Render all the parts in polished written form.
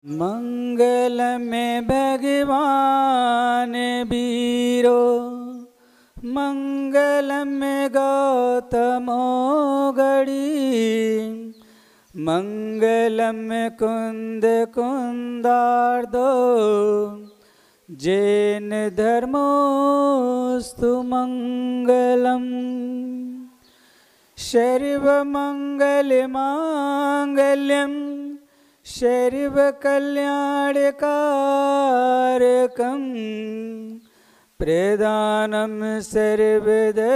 मंगल में भगवान बीरो, मंगल में गौतमो गणी, मंगल में कुंद कुंदार्दो, जैन धर्मोस्तु मंगलम। सर्वमंगल मांगल्यम सर्वकल्याणकारकं, प्रदानं सर्वधर्माणां,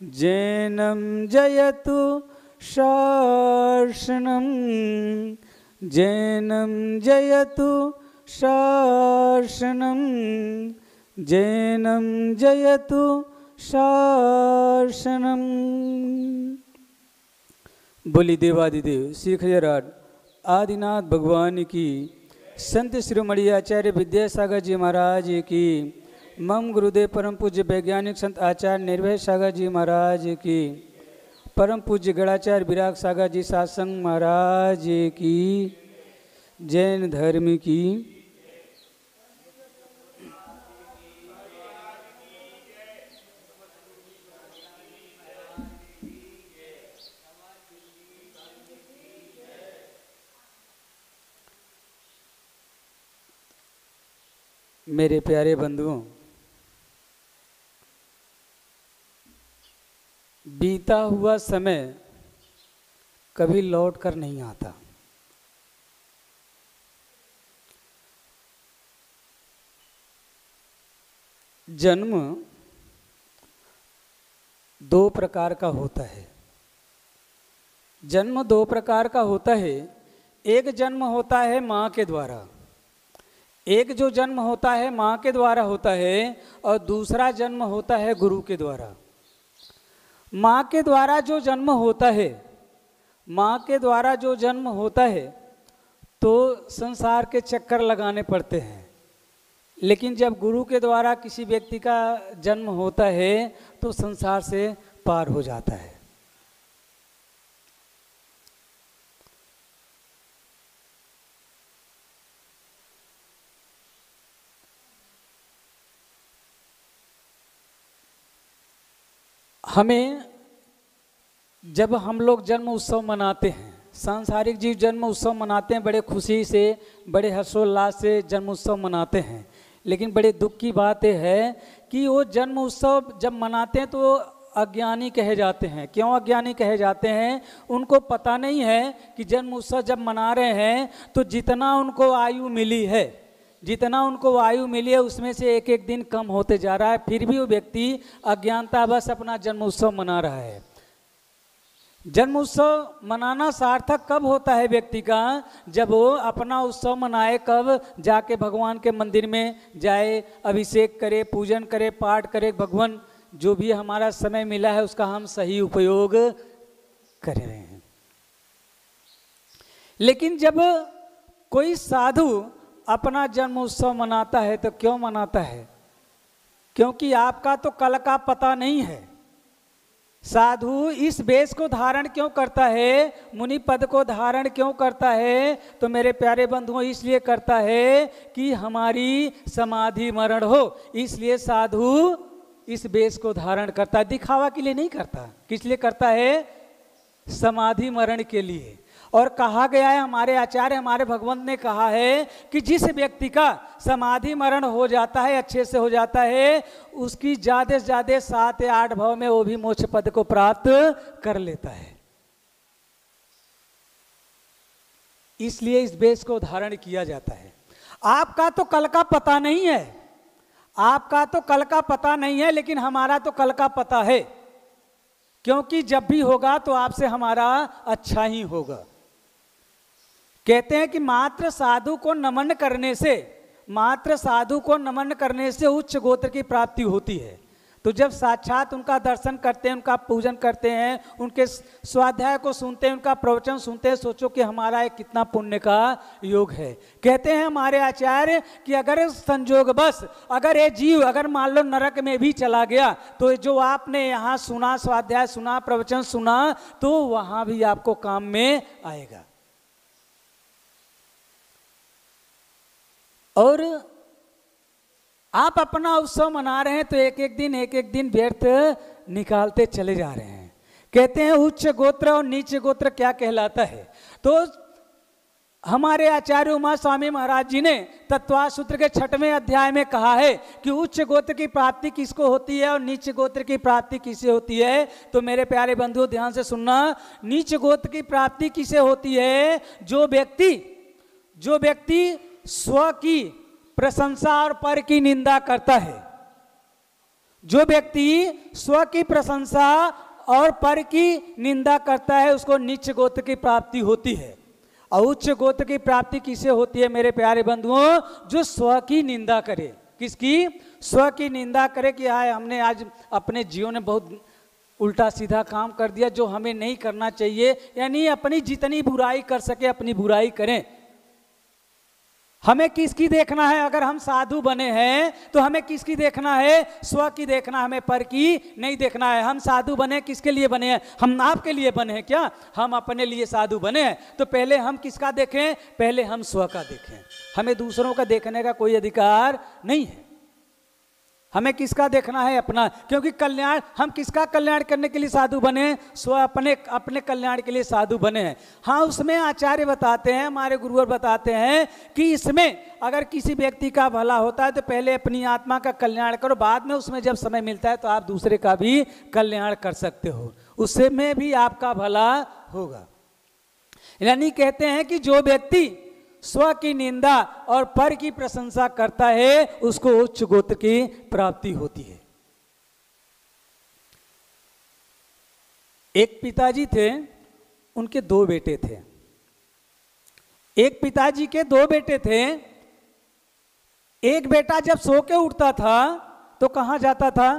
जैनं जयतु शासनं, जैनं जयतु शासनं, जैनं जयतु शासनं। बोली देवादिदेव श्री खजराट आदिनाथ भगवान की, संत शिरोमणि आचार्य विद्यासागर जी महाराज की, मम गुरुदेव परम पूज्य वैज्ञानिक संत आचार्य निर्भय सागर जी महाराज की, परम पूज्य गणाचार्य विराग सागर जी सत्संग महाराज की, जैन धर्म की। मेरे प्यारे बंधुओं, बीता हुआ समय कभी लौट कर नहीं आता। जन्म दो प्रकार का होता है। जन्म दो प्रकार का होता है। एक जन्म होता है माँ के द्वारा, एक जो जन्म होता है माँ के द्वारा होता है, और दूसरा जन्म होता है गुरु के द्वारा। माँ के द्वारा जो जन्म होता है, माँ के द्वारा जो जन्म होता है तो संसार के चक्कर लगाने पड़ते हैं। लेकिन जब गुरु के द्वारा किसी व्यक्ति का जन्म होता है तो संसार से पार हो जाता है। हमें जब हम लोग जन्म उत्सव मनाते हैं, सांसारिक जीव जन्म उत्सव मनाते हैं, बड़े खुशी से, बड़े हर्षोल्लास से जन्म उत्सव मनाते हैं। लेकिन बड़े दुख की बात यह है कि वो जन्म उत्सव जब मनाते हैं तो अज्ञानी कहे जाते हैं। क्यों अज्ञानी कहे जाते हैं? उनको पता नहीं है कि जन्म उत्सव जब मना रहे हैं तो जितना उनको आयु मिली है, जितना उनको आयु मिली है उसमें से एक एक दिन कम होते जा रहा है, फिर भी वो व्यक्ति अज्ञानतावश अपना जन्म उत्सव मना रहा है। जन्म उत्सव मनाना सार्थक कब होता है व्यक्ति का? जब वो अपना उत्सव मनाए। कब? जाके भगवान के मंदिर में जाए, अभिषेक करे, पूजन करे, पाठ करे। भगवान जो भी हमारा समय मिला है उसका हम सही उपयोग कर रहे हैं। लेकिन जब कोई साधु अपना जन्म उत्सव मनाता है तो क्यों मनाता है? क्योंकि आपका तो कल का पता नहीं है। साधु इस वेश को धारण क्यों करता है, मुनि पद को धारण क्यों करता है? तो मेरे प्यारे बंधुओं, इसलिए करता है कि हमारी समाधि मरण हो। इसलिए साधु इस वेश को धारण करता है, दिखावा के लिए नहीं करता। किस लिए करता है? समाधि मरण के लिए। और कहा गया है, हमारे आचार्य, हमारे भगवंत ने कहा है कि जिस व्यक्ति का समाधि मरण हो जाता है, अच्छे से हो जाता है, उसकी ज्यादा से ज्यादा 7 या 8 भाव में वो भी मोक्ष पद को प्राप्त कर लेता है। इसलिए इस वेश को धारण किया जाता है। आपका तो कल का पता नहीं है, आपका तो कल का पता नहीं है, लेकिन हमारा तो कल का पता है। क्योंकि जब भी होगा तो आपसे हमारा अच्छा ही होगा। कहते हैं कि मात्र साधु को नमन करने से, मात्र साधु को नमन करने से उच्च गोत्र की प्राप्ति होती है। तो जब साक्षात उनका दर्शन करते हैं, उनका पूजन करते हैं, उनके स्वाध्याय को सुनते हैं, उनका प्रवचन सुनते हैं, सोचो कि हमारा एक कितना पुण्य का योग है। कहते हैं हमारे आचार्य कि अगर संजोगवश अगर ये जीव अगर मान लो नरक में भी चला गया तो जो आपने यहाँ सुना, स्वाध्याय सुना, प्रवचन सुना, तो वहाँ भी आपको काम में आएगा। और आप अपना उत्सव मना रहे हैं तो एक एक दिन व्यर्थ निकालते चले जा रहे हैं। कहते हैं उच्च गोत्र और नीच गोत्र क्या कहलाता है। तो हमारे आचार्य उमा स्वामी महाराज जी ने तत्वार्थ सूत्र के 6वें अध्याय में कहा है कि उच्च गोत्र की प्राप्ति किसको होती है और नीच गोत्र की प्राप्ति किसे होती है। तो मेरे प्यारे बंधुओं ध्यान से सुनना, नीच गोत्र की प्राप्ति किसे होती है? जो व्यक्ति स्व की प्रशंसा और पर की निंदा करता है। जो व्यक्ति स्व की प्रशंसा और पर की निंदा करता है उसको नीच गोत्र की प्राप्ति होती है। और उच्च गोत्र की प्राप्ति किसे होती है मेरे प्यारे बंधुओं? जो स्व की निंदा करे। किसकी? स्व की निंदा करे कि हाय हमने आज अपने जीवन में बहुत उल्टा सीधा काम कर दिया जो हमें नहीं करना चाहिए, यानी अपनी जितनी बुराई कर सके अपनी बुराई करें। हमें किसकी देखना है? अगर हम साधु बने हैं तो हमें किसकी देखना है? स्व की देखना, हमें पर की नहीं देखना है। हम साधु बने किसके लिए बने हैं? हम आपके लिए बने हैं क्या? हम अपने लिए साधु बने हैं तो पहले हम किसका देखें? पहले हम स्व का देखें। हमें दूसरों का देखने का कोई अधिकार नहीं है। हमें किसका देखना है? अपना। क्योंकि कल्याण, हम किसका कल्याण करने के लिए साधु बने? स्व अपने कल्याण के लिए साधु बने हैं। हाँ, उसमें आचार्य बताते हैं, हमारे गुरुवर बताते हैं कि इसमें अगर किसी व्यक्ति का भला होता है तो पहले अपनी आत्मा का कल्याण करो, बाद में उसमें जब समय मिलता है तो आप दूसरे का भी कल्याण कर सकते हो, उससे में भी आपका भला होगा। यानी कहते हैं कि जो व्यक्ति स्व की निंदा और पर की प्रशंसा करता है उसको उच्च गोत्र की प्राप्ति होती है। एक पिताजी थे, उनके 2 बेटे थे। एक पिताजी के 2 बेटे थे। एक बेटा जब सो के उठता था तो कहाँ जाता था?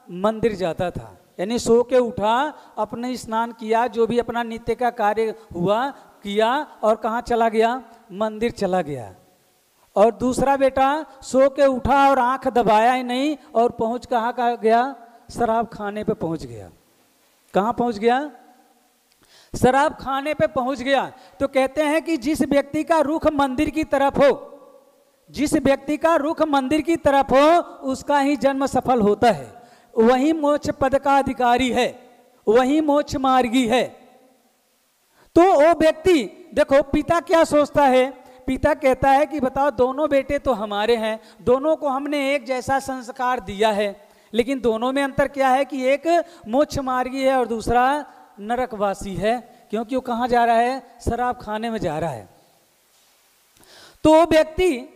मंदिर जाता था। यानी सो के उठा, अपने स्नान किया, जो भी अपना नित्य का कार्य हुआ किया और कहाँ चला गया? मंदिर चला गया। और दूसरा बेटा सो के उठा और आंख दबाया ही नहीं और पहुंच कहाँ गया? शराब खाने पे पहुंच गया। कहाँ पहुंच गया? शराब खाने पे पहुंच गया। तो कहते हैं कि जिस व्यक्ति का रुख मंदिर की तरफ हो, जिस व्यक्ति का रुख मंदिर की तरफ हो उसका ही जन्म सफल होता है, वही मोक्ष पद का अधिकारी है, वही मोक्ष मार्गी है। तो वो व्यक्ति, देखो पिता क्या सोचता है? पिता कहता है कि बताओ दोनों बेटे तो हमारे हैं, दोनों को हमने एक जैसा संस्कार दिया है, लेकिन दोनों में अंतर क्या है कि एक मोक्ष मार्गी है और दूसरा नरकवासी है। क्योंकि वो कहाँ जा रहा है? शराब खाने में जा रहा है। तो वो व्यक्ति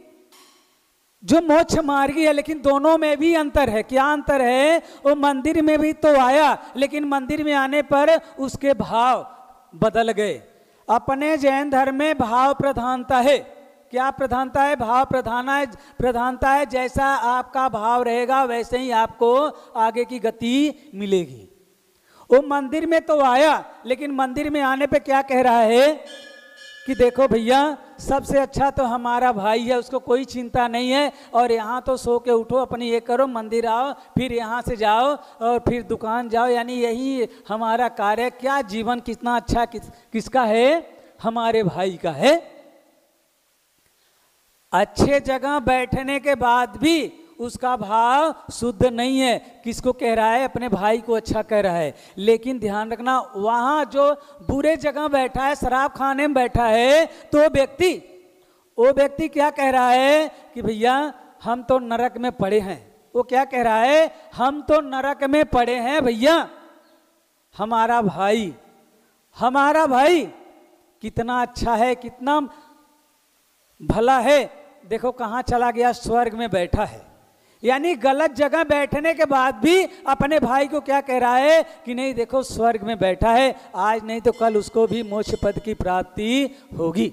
जो मोक्ष मार्गी है, लेकिन दोनों में भी अंतर है। क्या अंतर है? वो मंदिर में भी तो आया, लेकिन मंदिर में आने पर उसके भाव बदल गए। अपने जैन धर्म में भाव प्रधानता है। क्या प्रधानता है? भाव प्रधानता है। जैसा आपका भाव रहेगा वैसे ही आपको आगे की गति मिलेगी। वो मंदिर में तो आया, लेकिन मंदिर में आने पे क्या कह रहा है कि देखो भैया सबसे अच्छा तो हमारा भाई है, उसको कोई चिंता नहीं है, और यहाँ तो सो के उठो, अपनी ये करो, मंदिर आओ, फिर यहाँ से जाओ और फिर दुकान जाओ, यानी यही हमारा कार्य। क्या जीवन कितना अच्छा किसका है? हमारे भाई का है। अच्छे जगह बैठने के बाद भी उसका भाव शुद्ध नहीं है। किसको कह रहा है? अपने भाई को अच्छा कह रहा है। लेकिन ध्यान रखना, वहाँ जो बुरे जगह बैठा है, शराब खाने में बैठा है, तो वो व्यक्ति क्या कह रहा है कि भैया हम तो नरक में पड़े हैं। वो क्या कह रहा है? हम तो नरक में पड़े हैं भैया, हमारा भाई कितना अच्छा है, कितना भला है, देखो कहाँ चला गया? स्वर्ग में बैठा है। यानी गलत जगह बैठने के बाद भी अपने भाई को क्या कह रहा है कि नहीं देखो स्वर्ग में बैठा है, आज नहीं तो कल उसको भी मोक्ष पद की प्राप्ति होगी।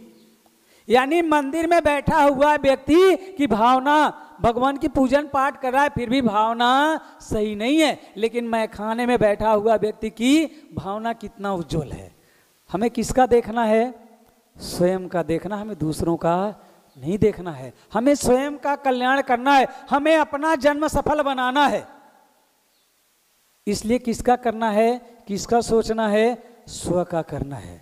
यानी मंदिर में बैठा हुआ व्यक्ति की भावना, भगवान की पूजन पाठ कर रहा है फिर भी भावना सही नहीं है, लेकिन मैं खाने में बैठा हुआ व्यक्ति की भावना कितना उज्जवल है। हमें किसका देखना है? स्वयं का देखना, हमें दूसरों का नहीं देखना है। हमें स्वयं का कल्याण करना है, हमें अपना जन्म सफल बनाना है। इसलिए किसका करना है? किसका सोचना है? स्व का करना है।